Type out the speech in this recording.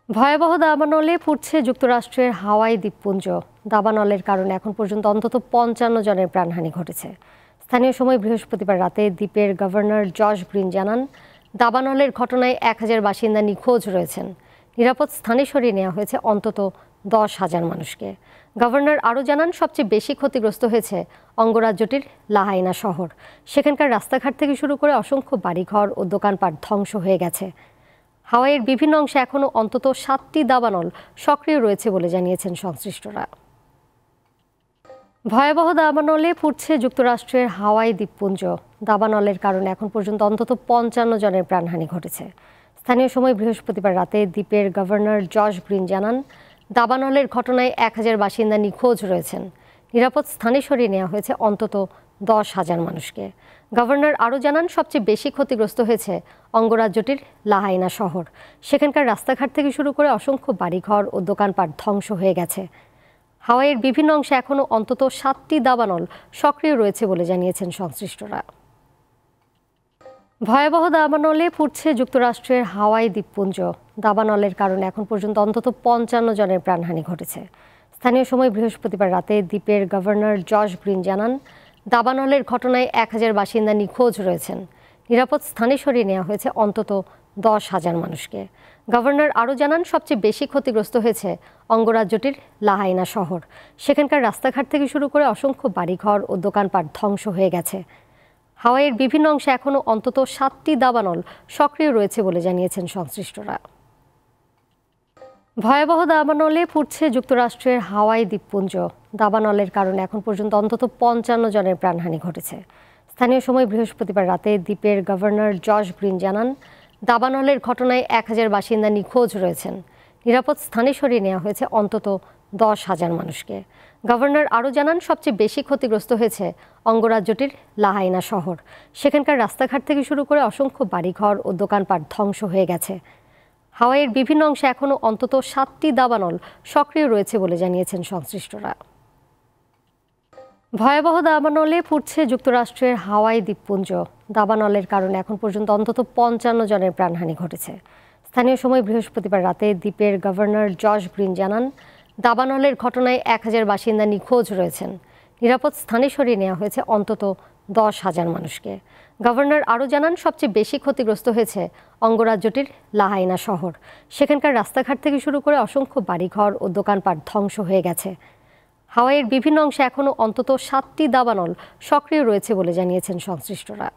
ভয়াবহ দাবানলে পুড়ছে যুক্তরাষ্ট্রের হাওয়াই দ্বীপপুঞ্জ। দাবানলের কারণে এখন পর্যন্ত অন্তত ৫৫ জনের প্রাণহানি ঘটেছে। স্থানীয় সময় বৃহস্পতিবার রাতে দ্বীপের গভর্নর জশ গ্রিন জানান, দাবানলের ঘটনায় ১,০০০ বাসিন্দা নিখোঁজ রয়েছেন। নিরাপদ স্থানে সরিয়ে নেওয়া হয়েছে অন্তত ১০,০০০ মানুষকে। গভর্নর আরও জানান, সবচেয়ে বেশি ক্ষতিগ্রস্ত হয়েছে অঙ্গরাজ্যটির লাহাইনা শহর। সেখানকার রাস্তাঘাট থেকে শুরু করে অসংখ্য বাড়িঘর ও দোকানপাট ধ্বংস হয়ে গেছে। হাওয়াইয়ের বিভিন্ন অংশে এখনও অন্তত ৭টি দাবানল সক্রিয় রয়েছে বলে জানিয়েছেন সংশ্লিষ্টরা। ভয়াবহ দাবানলে পুড়ছে যুক্তরাষ্ট্রের হাওয়াই দ্বীপপুঞ্জ। দাবানলের কারণে এখন পর্যন্ত অন্তত ৫৫ জনের প্রাণহানি ঘটেছে। স্থানীয় সময় বৃহস্পতিবার রাতে দ্বীপের গভর্নর জশ গ্রিন জানান, দাবানলের ঘটনায় ১,০০০ বাসিন্দা নিখোঁজ রয়েছেন। নিরাপদ স্থানে সরিয়ে নেওয়া হয়েছে অন্তত ১০,০০০ মানুষকে। গভর্নর আরও জানান, সবচেয়ে বেশি ক্ষতিগ্রস্ত হয়েছে অঙ্গরাজ্যটির লাহাইনা শহর। সেখানকার রাস্তাঘাট থেকে শুরু করে অসংখ্য বাড়িঘর ও দোকানপাট ধ্বংস হয়ে গেছে। হাওয়াইয়ের বিভিন্ন অংশে এখনও অন্তত ৭টি দাবানল সক্রিয় রয়েছে বলে জানিয়েছেন সংশ্লিষ্টরা। ভয়াবহ দাবানলে পুড়ছে যুক্তরাষ্ট্রের হাওয়াই দ্বীপপুঞ্জ। দাবানলের কারণে এখন পর্যন্ত অন্তত ৫৫ জনের প্রাণহানি ঘটেছে। স্থানীয় সময় বৃহস্পতিবার রাতে দ্বীপের গভর্নর জশ গ্রিন জানান, দাবানলের ঘটনায় ১,০০০ বাসিন্দা নিখোঁজ রয়েছেন। নিরাপদ স্থানে সরিয়ে নেওয়া হয়েছে অন্তত ১০,০০০ মানুষকে। গভর্নর আরও জানান, সবচেয়ে বেশি ক্ষতিগ্রস্ত হয়েছে অঙ্গরাজ্যটির লাহাইনা শহর। সেখানকার রাস্তাঘাট থেকে শুরু করে অসংখ্য বাড়িঘর ও দোকানপাট ধ্বংস হয়ে গেছে। হাওয়াইয়ের বিভিন্ন অংশে এখনও অন্তত ৭টি দাবানল সক্রিয় রয়েছে বলে জানিয়েছেন সংশ্লিষ্টরা। ভয়াবহ দাবানলে পুড়ছে যুক্তরাষ্ট্রের হাওয়াই দ্বীপপুঞ্জ। দাবানলের কারণে এখন পর্যন্ত অন্তত ৫৫ জনের প্রাণহানি ঘটেছে। স্থানীয় সময় বৃহস্পতিবার রাতে দ্বীপের গভর্নর জশ গ্রিন জানান, দাবানলের ঘটনায় ১,০০০ বাসিন্দা নিখোঁজ রয়েছেন। নিরাপদ স্থানে সরিয়ে নেওয়া হয়েছে অন্তত ১০,০০০ মানুষকে। গভর্নর আরও জানান, সবচেয়ে বেশি ক্ষতিগ্রস্ত হয়েছে অঙ্গরাজ্যটির লাহাইনা শহর। সেখানকার রাস্তাঘাট থেকে শুরু করে অসংখ্য বাড়িঘর ও দোকানপাট ধ্বংস হয়ে গেছে। হাওয়াইয়ের বিভিন্ন অংশে এখনও অন্তত ৭টি দাবানল সক্রিয় রয়েছে বলে জানিয়েছেন সংশ্লিষ্টরা। ভয়াবহ দাবানলে পুড়ছে যুক্তরাষ্ট্রের হাওয়াই দ্বীপপুঞ্জ। দাবানলের কারণে এখন পর্যন্ত অন্তত ৫৫ জনের প্রাণহানি ঘটেছে। স্থানীয় সময় বৃহস্পতিবার রাতে দ্বীপের গভর্নর জশ গ্রিন জানান, দাবানলের ঘটনায় ১,০০০ বাসিন্দা নিখোঁজ রয়েছেন। নিরাপদ স্থানে সরিয়ে নেওয়া হয়েছে অন্তত ১০,০০০ মানুষকে। গভর্নর আরও জানান, সবচেয়ে বেশি ক্ষতিগ্রস্ত হয়েছে অঙ্গরাজ্যটির লাহাইনা শহর। সেখানকার রাস্তাঘাট থেকে শুরু করে অসংখ্য বাড়িঘর ও দোকানপাট ধ্বংস হয়ে গেছে। হাওয়াইয়ের বিভিন্ন অংশে এখনও অন্তত ৭টি দাবানল সক্রিয় রয়েছে বলে জানিয়েছেন সংশ্লিষ্টরা।